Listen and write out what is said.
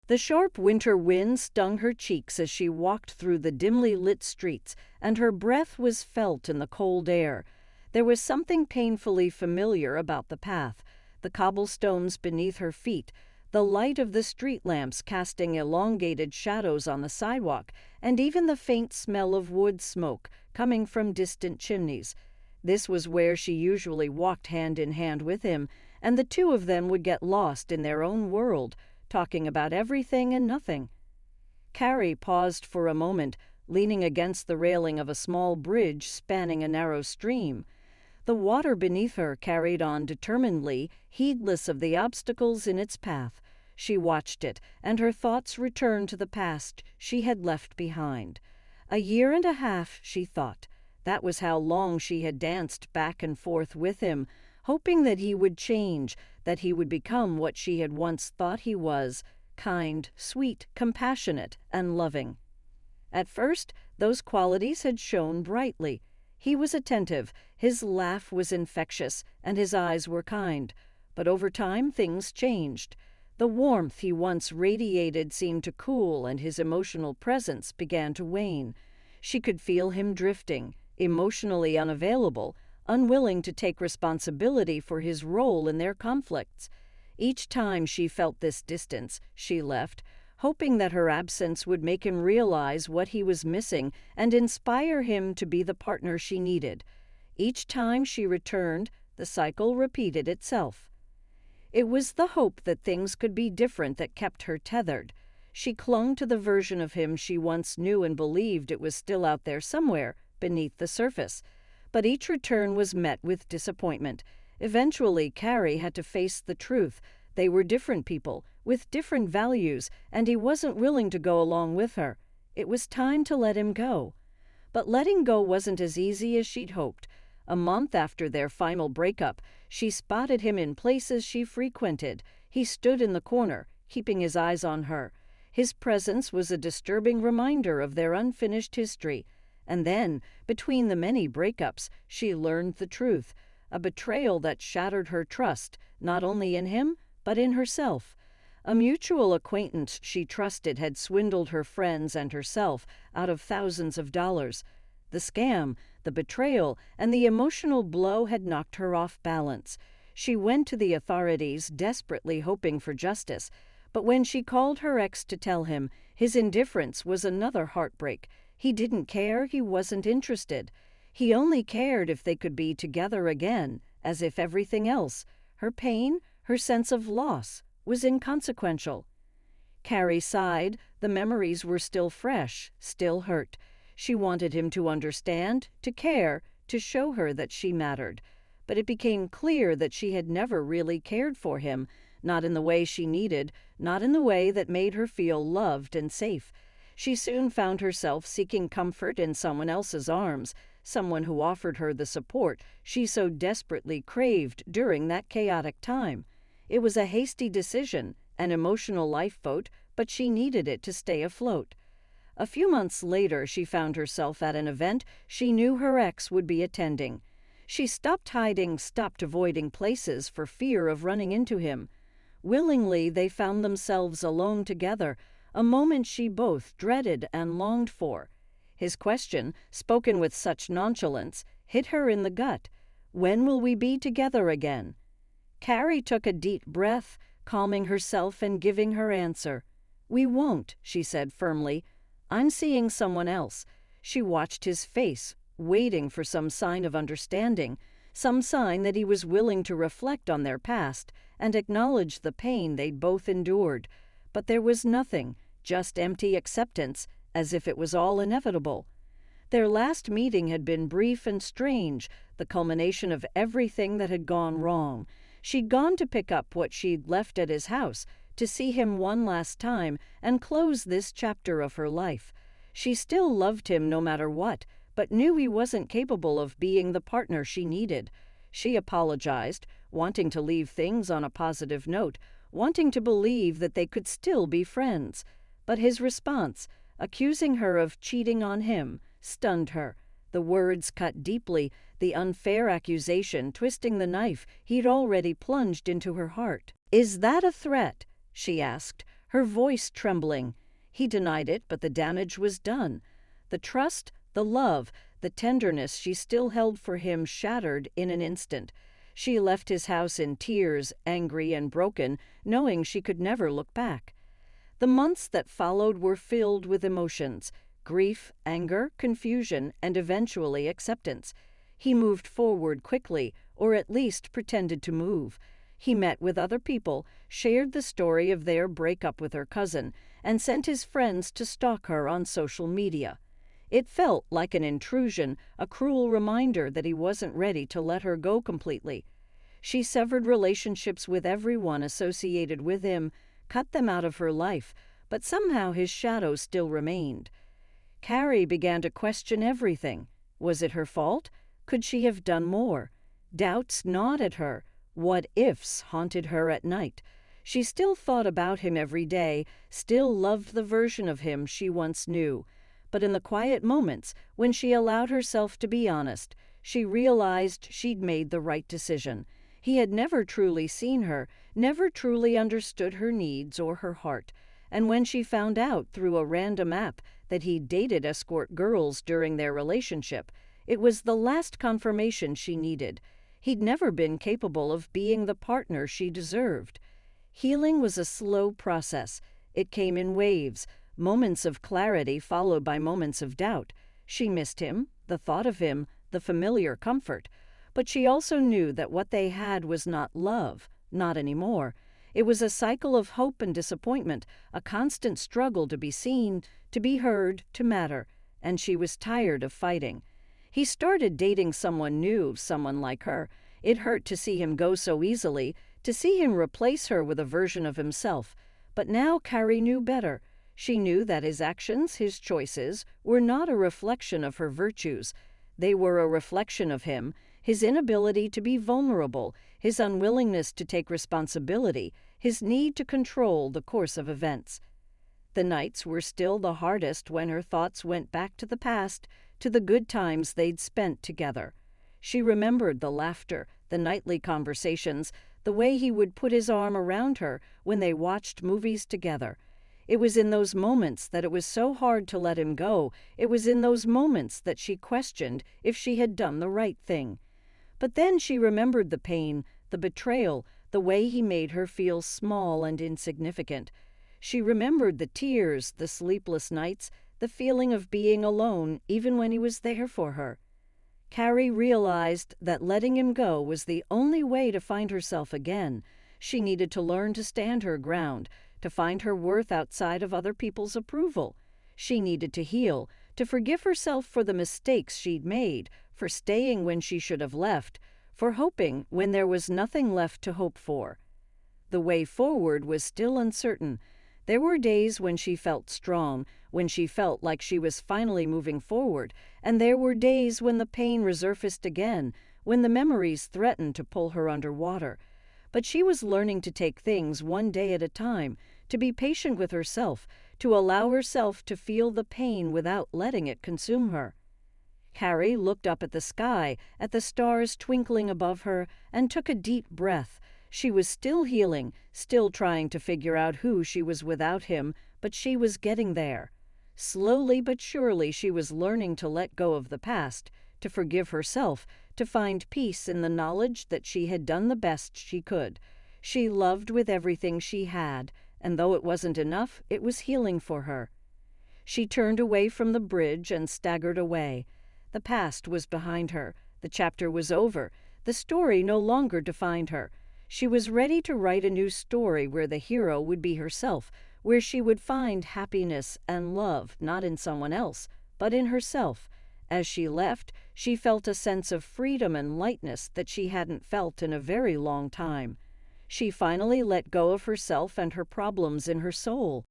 The sharp winter wind stung her cheeks as she walked through the dimly lit streets, and her breath was felt in the cold air. There was something painfully familiar about the path, the cobblestones beneath her feet, the light of the street lamps casting elongated shadows on the sidewalk, and even the faint smell of wood smoke coming from distant chimneys. This was where she usually walked hand in hand with him, and the two of them would get lost in their own world, talking about everything and nothing. Carrie paused for a moment, leaning against the railing of a small bridge spanning a narrow stream. The water beneath her carried on determinedly, heedless of the obstacles in its path. She watched it, and her thoughts returned to the past she had left behind. 1.5 years, she thought. That was how long she had danced back and forth with him, hoping that he would change, that he would become what she had once thought he was, kind, sweet, compassionate, and loving. At first, those qualities had shone brightly. He was attentive, his laugh was infectious, and his eyes were kind. But over time, things changed. The warmth he once radiated seemed to cool, and his emotional presence began to wane. She could feel him drifting, emotionally unavailable, unwilling to take responsibility for his role in their conflicts. Each time she felt this distance, she left, hoping that her absence would make him realize what he was missing and inspire him to be the partner she needed. Each time she returned, the cycle repeated itself. It was the hope that things could be different that kept her tethered. She clung to the version of him she once knew and believed it was still out there somewhere, beneath the surface. But each return was met with disappointment. Eventually, Carrie had to face the truth. They were different people, with different values, and he wasn't willing to go along with her. It was time to let him go. But letting go wasn't as easy as she'd hoped. A month after their final breakup, she spotted him in places she frequented. He stood in the corner, keeping his eyes on her. His presence was a disturbing reminder of their unfinished history. And then, between the many breakups, she learned the truth, a betrayal that shattered her trust, not only in him, but in herself. A mutual acquaintance she trusted had swindled her friends and herself out of thousands of dollars. The scam, the betrayal, and the emotional blow had knocked her off balance. She went to the authorities, desperately hoping for justice. But when she called her ex to tell him, his indifference was another heartbreak. He didn't care, he wasn't interested. He only cared if they could be together again, as if everything else, her pain, her sense of loss, was inconsequential. Carrie sighed. The memories were still fresh, still hurt. She wanted him to understand, to care, to show her that she mattered. But it became clear that she had never really cared for him, not in the way she needed, not in the way that made her feel loved and safe. She soon found herself seeking comfort in someone else's arms, someone who offered her the support she so desperately craved during that chaotic time. It was a hasty decision, an emotional lifeboat, but she needed it to stay afloat. A few months later, she found herself at an event she knew her ex would be attending. She stopped hiding, stopped avoiding places for fear of running into him. Willingly, they found themselves alone together, a moment she both dreaded and longed for. His question, spoken with such nonchalance, hit her in the gut. "When will we be together again?" Carrie took a deep breath, calming herself and giving her answer. "We won't," she said firmly. "I'm seeing someone else." She watched his face, waiting for some sign of understanding, some sign that he was willing to reflect on their past and acknowledge the pain they'd both endured. But there was nothing, just empty acceptance, as if it was all inevitable. Their last meeting had been brief and strange, the culmination of everything that had gone wrong. She'd gone to pick up what she'd left at his house, to see him one last time and close this chapter of her life. She still loved him no matter what, but knew he wasn't capable of being the partner she needed. She apologized, wanting to leave things on a positive note, wanting to believe that they could still be friends. But his response, accusing her of cheating on him, stunned her. The words cut deeply, the unfair accusation twisting the knife he'd already plunged into her heart. "Is that a threat?" she asked, her voice trembling. He denied it, but the damage was done. The trust, the love, the tenderness she still held for him shattered in an instant. She left his house in tears, angry and broken, knowing she could never look back. The months that followed were filled with emotions: grief, anger, confusion, and eventually acceptance. He moved forward quickly, or at least pretended to move. He met with other people, shared the story of their breakup with her cousin, and sent his friends to stalk her on social media. It felt like an intrusion, a cruel reminder that he wasn't ready to let her go completely. She severed relationships with everyone associated with him, cut them out of her life, but somehow his shadow still remained. Carrie began to question everything. Was it her fault? Could she have done more? Doubts gnawed at her. What-ifs haunted her at night. She still thought about him every day, still loved the version of him she once knew. But in the quiet moments, when she allowed herself to be honest, she realized she'd made the right decision. He had never truly seen her, never truly understood her needs or her heart. And when she found out through a random app that he dated escort girls during their relationship, it was the last confirmation she needed. He'd never been capable of being the partner she deserved. Healing was a slow process. It came in waves, moments of clarity followed by moments of doubt. She missed him, the thought of him, the familiar comfort. But she also knew that what they had was not love, not anymore. It was a cycle of hope and disappointment, a constant struggle to be seen, to be heard, to matter. And she was tired of fighting. He started dating someone new, someone like her. It hurt to see him go so easily, to see him replace her with a version of himself. But now Carrie knew better. She knew that his actions, his choices, were not a reflection of her virtues. They were a reflection of him, his inability to be vulnerable, his unwillingness to take responsibility, his need to control the course of events. The nights were still the hardest when her thoughts went back to the past, to the good times they'd spent together. She remembered the laughter, the nightly conversations, the way he would put his arm around her when they watched movies together. It was in those moments that it was so hard to let him go. It was in those moments that she questioned if she had done the right thing. But then she remembered the pain, the betrayal, the way he made her feel small and insignificant. She remembered the tears, the sleepless nights, the feeling of being alone even when he was there for her. Carrie realized that letting him go was the only way to find herself again. She needed to learn to stand her ground, to find her worth outside of other people's approval. She needed to heal, to forgive herself for the mistakes she'd made, for staying when she should have left, for hoping when there was nothing left to hope for. The way forward was still uncertain. There were days when she felt strong, when she felt like she was finally moving forward, and there were days when the pain resurfaced again, when the memories threatened to pull her underwater. But she was learning to take things one day at a time, to be patient with herself, to allow herself to feel the pain without letting it consume her. Carrie looked up at the sky, at the stars twinkling above her, and took a deep breath. She was still healing, still trying to figure out who she was without him, but she was getting there. Slowly but surely she was learning to let go of the past, to forgive herself, to find peace in the knowledge that she had done the best she could. She loved with everything she had, and though it wasn't enough, it was healing for her. She turned away from the bridge and staggered away. The past was behind her. The chapter was over. The story no longer defined her. She was ready to write a new story where the hero would be herself, where she would find happiness and love not in someone else, but in herself. As she left, she felt a sense of freedom and lightness that she hadn't felt in a very long time. She finally let go of herself and her problems in her soul.